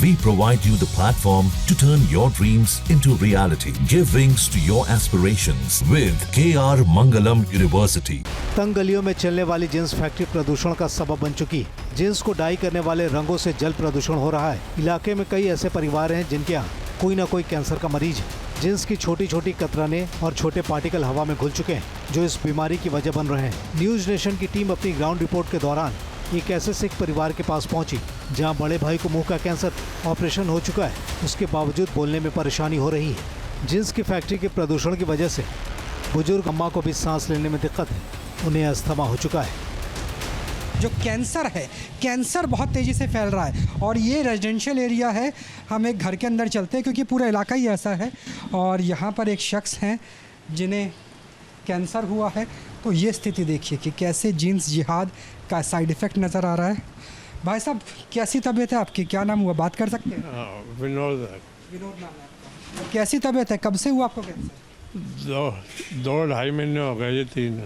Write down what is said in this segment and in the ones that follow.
We provide you the platform to turn your dreams into reality. Give wings to your aspirations with KR Mangalam University. तंग गलियों में चलने वाली jeans factory प्रदूषण का सबब बन चुकी है। जींस को डाई करने वाले रंगों से जल प्रदूषण हो रहा है। इलाके में कई ऐसे परिवार हैं जिनके यहाँ कोई ना कोई कैंसर का मरीज है। जींस की छोटी छोटी कतरने और छोटे पार्टिकल हवा में घुल चुके हैं, जो इस बीमारी की वजह बन रहे हैं। न्यूज नेशन की टीम अपनी ग्राउंड रिपोर्ट के दौरान एक ऐसे सिख परिवार के पास पहुंची जहां बड़े भाई को मुंह का कैंसर ऑपरेशन हो चुका है, उसके बावजूद बोलने में परेशानी हो रही है। जींस की फैक्ट्री के प्रदूषण की वजह से बुजुर्ग अम्मा को भी सांस लेने में दिक्कत है, उन्हें अस्थमा हो चुका है। जो कैंसर है, कैंसर बहुत तेज़ी से फैल रहा है और ये रेजिडेंशियल एरिया है। हम एक घर के अंदर चलते हैं क्योंकि पूरा इलाका ही ऐसा है और यहाँ पर एक शख्स हैं जिन्हें कैंसर हुआ है। तो ये स्थिति देखिए कि कैसे जींस जिहाद का साइड इफ़ेक्ट नज़र आ रहा है। भाई साहब, कैसी तबीयत है आपकी? क्या नाम हुआ, बात कर सकते हैं? विनोद विनोद नाम है आपका। कैसी तबीयत है, कब से हुआ आपको कैंसर? दो ढाई महीने हो गए जी, 3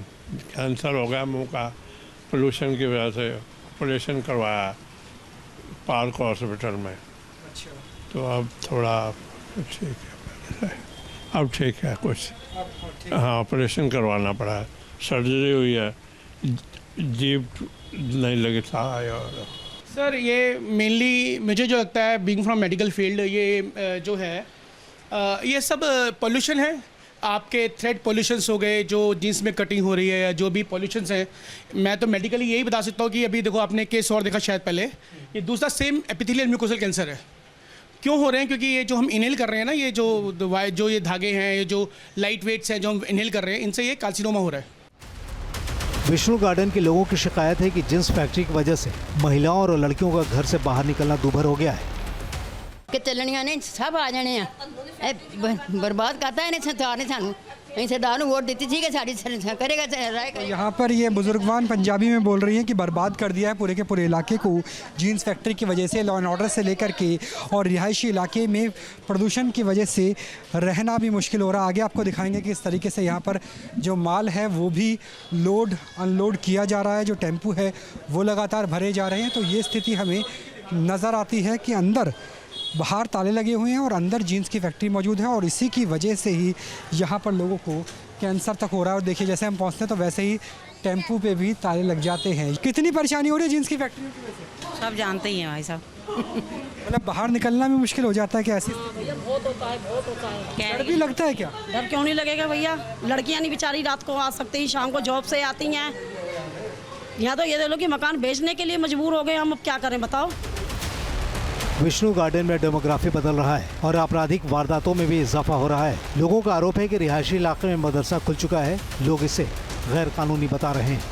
कैंसर हो गया मुंह का। पोल्यूशन की वजह से ऑपरेशन करवाया पार्क हॉस्पिटल में। अच्छा, तो अब थोड़ा ठीक है, अब ठीक है कुछ। हाँ, ऑपरेशन करवाना पड़ा है, सर्जरी हुई है, जीभ नहीं लगी था। और सर ये मेनली मुझे जो लगता है, बीइंग फ्रॉम मेडिकल फील्ड, ये जो है ये सब पोल्यूशन है। आपके थ्रेड पोल्यूशंस हो गए, जो जींस में कटिंग हो रही है, या जो भी पोल्यूशंस हैं। मैं तो मेडिकली यही बता सकता हूँ कि अभी देखो, आपने केस और देखा शायद पहले, ये दूसरा सेम एपिथेलियल म्यूकोसल कैंसर है। क्यों हो रहे हैं? क्योंकि ये जो हम इनहेल कर रहे हैं ना, ये जो ये धागे हैं, ये जो लाइट वेट्स हैं जो हम इनहेल कर रहे हैं, इनसे ये कार्सिनोमा हो रहा है। विष्णु गार्डन के लोगों की शिकायत है कि जींस फैक्ट्री की वजह से महिलाओं और लड़कियों का घर से बाहर निकलना दूभर हो गया है। कि चलनिया ने सब आ जाने बर्बाद करता है सरदार ने सानू सरदार वोट दी थी कि साड़ी करेगा रहेगा। यहाँ पर ये बुजुर्गवान पंजाबी में बोल रही हैं कि बर्बाद कर दिया है पूरे के पूरे इलाके को जीन्स फैक्ट्री की वजह से। लॉ एंड ऑर्डर से लेकर के और रिहायशी इलाके में प्रदूषण की वजह से रहना भी मुश्किल हो रहा है। आगे आपको दिखाएंगे कि इस तरीके से यहाँ पर जो माल है वो भी लोड अनलोड किया जा रहा है, जो टेम्पू है वो लगातार भरे जा रहे हैं। तो ये स्थिति हमें नज़र आती है कि अंदर बाहर ताले लगे हुए हैं और अंदर जीन्स की फैक्ट्री मौजूद है और इसी की वजह से ही यहाँ पर लोगों को कैंसर तक हो रहा है। और देखिए, जैसे हम पहुँचते हैं तो वैसे ही टेम्पू पे भी ताले लग जाते हैं। कितनी परेशानी हो रही है जीन्स की फैक्ट्री की वजह से? सब जानते ही हैं भाई साहब। मतलब बाहर निकलना भी मुश्किल हो जाता है कि ऐसी बहुत होता है, बहुत होता है। डर भी लगता है क्या? डर क्यों नहीं लगेगा भैया? लड़कियां नहीं बेचारी रात को आ सकती, शाम को जॉब से आती हैं। यहाँ तो ये देख लो कि मकान बेचने के लिए मजबूर हो गए हम, अब क्या करें बताओ। विष्णु गार्डन में डेमोग्राफी बदल रहा है और आपराधिक वारदातों में भी इजाफा हो रहा है। लोगों का आरोप है कि रिहायशी इलाके में मदरसा खुल चुका है, लोग इसे गैर कानूनी बता रहे हैं।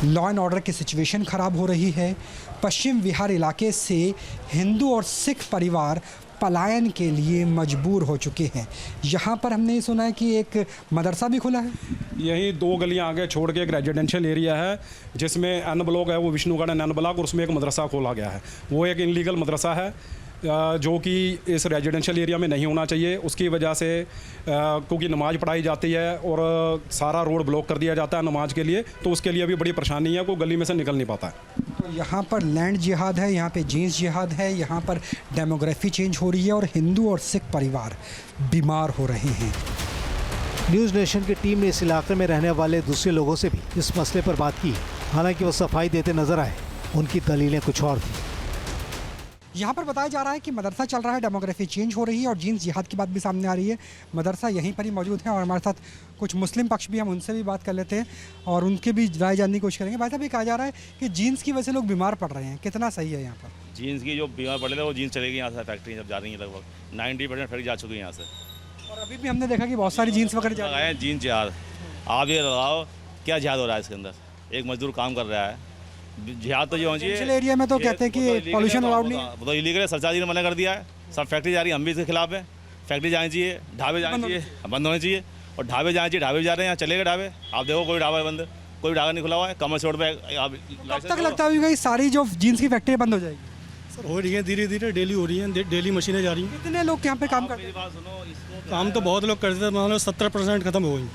लॉ एंड ऑर्डर की सिचुएशन ख़राब हो रही है। पश्चिम विहार इलाके से हिंदू और सिख परिवार पलायन के लिए मजबूर हो चुके हैं। यहाँ पर हमने ये सुना है कि एक मदरसा भी खुला है। यहीं 2 गलियाँ आगे छोड़ के एक रेजिडेंशियल एरिया है जिसमें एन ब्लॉक है, वो विष्णु गार्डन एन ब्लॉक, और उसमें एक मदरसा खोला गया है। वो एक इनलीगल मदरसा है जो कि इस रेजिडेंशियल एरिया में नहीं होना चाहिए। उसकी वजह से क्योंकि नमाज़ पढ़ाई जाती है और सारा रोड ब्लॉक कर दिया जाता है नमाज के लिए, तो उसके लिए भी बड़ी परेशानी है, कोई गली में से निकल नहीं पाता है। तो यहाँ पर लैंड जिहाद है, यहाँ पे जीन्स जिहाद है, यहाँ पर डेमोग्राफी चेंज हो रही है और हिंदू और सिख परिवार बीमार हो रहे हैं। न्यूज नेशन की टीम ने इस इलाके में रहने वाले दूसरे लोगों से भी इस मसले पर बात की। हालांकि वो सफाई देते नजर आए, उनकी दलीलें कुछ और थी। यहाँ पर बताया जा रहा है कि मदरसा चल रहा है, डेमोग्राफी चेंज हो रही है और जीन्स जिहाद की बात भी सामने आ रही है। मदरसा यहीं पर ही मौजूद है और हमारे साथ कुछ मुस्लिम पक्ष भी, हम उनसे भी बात कर लेते हैं और उनके भी राय जानने की कोशिश करेंगे। भाई साहब, ये कहा जा रहा है कि जीन्स की वजह से लोग बीमार पड़ रहे हैं, कितना सही है यहाँ पर? जीन्स की जो बीमार पड़ रहे हैं वो जीन्स चलेगी यहाँ से। फैक्ट्री जब जा रही है लगभग 90% फैक्ट्री जा चुकी है यहाँ से। और अभी भी हमने देखा कि बहुत सारी जीन्स वगैरह जा रही है। जीन्स जिहाद, आप ये लगाओ क्या जिहाद हो रहा है इसके अंदर? एक मजदूर काम कर रहा है, जिहाद तो जो होनी चाहिए। एरिया में तो कहते हैं कि पॉल्यूशन अलाउड नहीं, वो तो इलीगल है, सरकार जी ने मना कर दिया है। सब फैक्ट्री जा रही है, हम भी इसके खिलाफ है। फैक्ट्री जानी चाहिए, ढाबे जाने चाहिए, बंद होने चाहिए। और ढाबे जाने चाहिए, ढाबे भी जा रहे हैं, यहाँ चलेगा ढाबे। आप देखो कोई ढाबा बंद, कोई ढाबा नहीं खुला हुआ है। कमर्स रोड पे कब तक लगता है सारी जो जीन्स की फैक्ट्री बंद हो जाएगी? सर हो रही है, धीरे धीरे डेली हो रही है, डेली मशीनें जा रही हैं। कितने लोग यहाँ पे काम करते हैं? काम तो बहुत लोग करते हैं, मान लो 70% खत्म हो गई।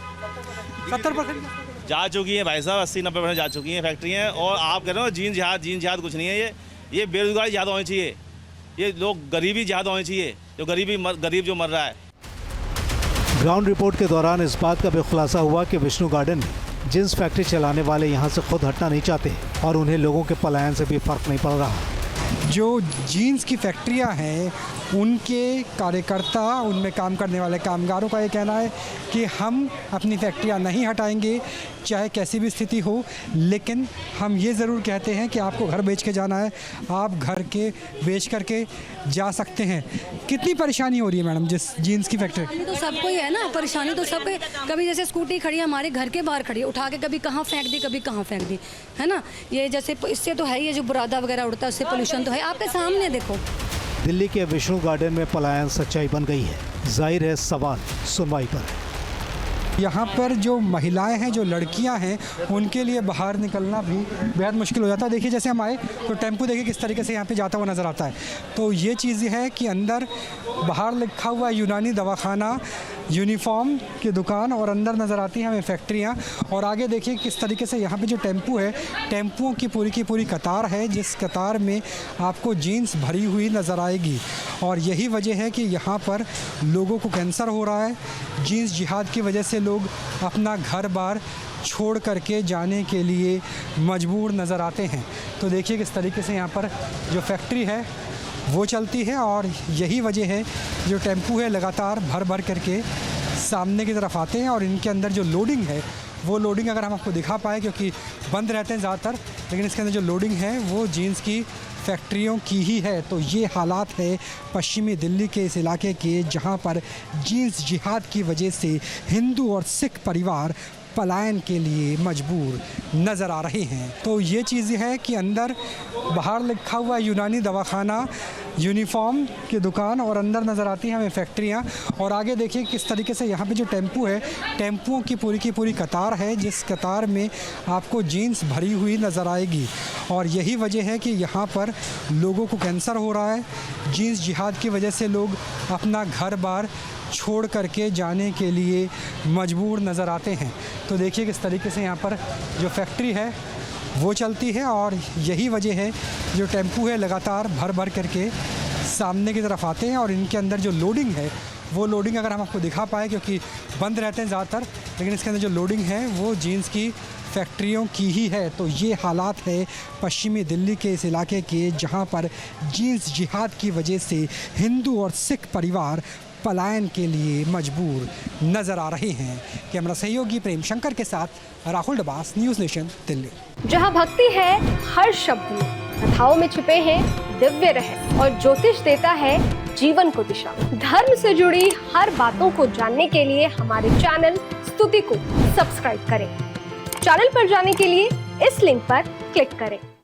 70% जा चुकी है भाई साहब, 80-90% जा चुकी हैं फैक्ट्रियाँ। और आप कह रहे हो जीन जिहाद कुछ नहीं है। ये बेरोजगारी ज़्यादा होनी चाहिए। ये लोग गरीबी ज़्यादा होनी चाहिए, जो गरीब जो मर रहा है। ग्राउंड रिपोर्ट के दौरान इस बात का भी खुलासा हुआ कि विष्णु गार्डन में जींस फैक्ट्री चलाने वाले यहाँ से खुद हटना नहीं चाहते और उन्हें लोगों के पलायन से भी फर्क नहीं पड़ रहा। जो जीन्स की फैक्ट्रियां हैं उनके कार्यकर्ता, उनमें काम करने वाले कामगारों का ये कहना है कि हम अपनी फैक्ट्रियां नहीं हटाएंगे चाहे कैसी भी स्थिति हो, लेकिन हम ये ज़रूर कहते हैं कि आपको घर बेच के जाना है, आप घर के बेच करके जा सकते हैं। कितनी परेशानी हो रही है मैडम जिस जीन्स की फैक्ट्री? तो सबको ही है ना, परेशानी तो सबको। कभी जैसे स्कूटी खड़ी है हमारे घर के बाहर खड़ी है, उठा के कभी कहाँ फेंक दी कभी कहाँ फेंक दी, है ना। ये जैसे इससे तो है, ये जो बुरादा वगैरह उड़ता है उससे पोल्यूशन तो है, आपके सामने देखो। दिल्ली के विष्णु गार्डन में पलायन सच्चाई बन गई है। जाहिर है सवाल सुनवाई पर है। यहाँ पर जो महिलाएं हैं, जो लड़कियां हैं, उनके लिए बाहर निकलना भी बेहद मुश्किल हो जाता है। देखिए जैसे हम आए तो टेम्पो देखिए किस तरीके से यहाँ पे जाता हुआ नज़र आता है। तो ये चीज़ है कि अंदर बाहर लिखा हुआ है यूनानी दवाखाना, यूनिफॉर्म की दुकान, और अंदर नज़र आती हैं हमें फैक्ट्रियाँ। और आगे देखिए किस तरीके से यहाँ पे जो टेम्पो है, टेम्पुओं की पूरी कतार है, जिस कतार में आपको जीन्स भरी हुई नज़र आएगी। और यही वजह है कि यहाँ पर लोगों को कैंसर हो रहा है। जीन्स जिहाद की वजह से लोग अपना घर बार छोड़ करके जाने के लिए मजबूर नज़र आते हैं। तो देखिए किस तरीके से यहाँ पर जो फैक्ट्री है वो चलती है, और यही वजह है जो टेम्पू है लगातार भर भर करके सामने की तरफ आते हैं। और इनके अंदर जो लोडिंग है वो लोडिंग अगर हम आपको दिखा पाए, क्योंकि बंद रहते हैं ज़्यादातर, लेकिन इसके अंदर जो लोडिंग है वो जीन्स की फैक्ट्रियों की ही है। तो ये हालात है पश्चिमी दिल्ली के इस इलाके के, जहाँ पर जीन्स जिहाद की वजह से हिंदू और सिख परिवार पलायन के लिए मजबूर नज़र आ रहे हैं। तो ये चीज़ है कि अंदर बाहर लिखा हुआ है यूनानी दवाखाना, यूनिफॉर्म की दुकान, और अंदर नज़र आती हैं हमें फैक्ट्रियाँ। और आगे देखिए किस तरीके से यहाँ पे जो टेम्पू है, टेम्पुओं की पूरी कतार है, जिस कतार में आपको जीन्स भरी हुई नज़र आएगी। और यही वजह है कि यहाँ पर लोगों को कैंसर हो रहा है। जीन्स जिहाद की वजह से लोग अपना घर बार छोड़ करके जाने के लिए मजबूर नज़र आते हैं। तो देखिए किस तरीके से यहाँ पर जो फैक्ट्री है वो चलती है, और यही वजह है जो टेम्पू है लगातार भर भर करके सामने की तरफ आते हैं। और इनके अंदर जो लोडिंग है वो लोडिंग अगर हम आपको दिखा पाए, क्योंकि बंद रहते हैं ज़्यादातर, लेकिन इसके अंदर जो लोडिंग है वो जीन्स की फैक्ट्रियों की ही है। तो ये हालात है पश्चिमी दिल्ली के इस इलाके के, जहाँ पर जीन्स जिहाद की वजह से हिंदू और सिख परिवार पलायन के लिए मजबूर नजर आ रहे हैं। कैमरा सहयोगी प्रेम शंकर के साथ राहुल डबास, न्यूज़ नेशन दिल्ली। जहां भक्ति है हर शब्द में, कथाओं में छुपे हैं दिव्य रहस्य, और ज्योतिष देता है जीवन को दिशा। धर्म से जुड़ी हर बातों को जानने के लिए हमारे चैनल स्तुति को सब्सक्राइब करें। चैनल पर जाने के लिए इस लिंक पर क्लिक करें।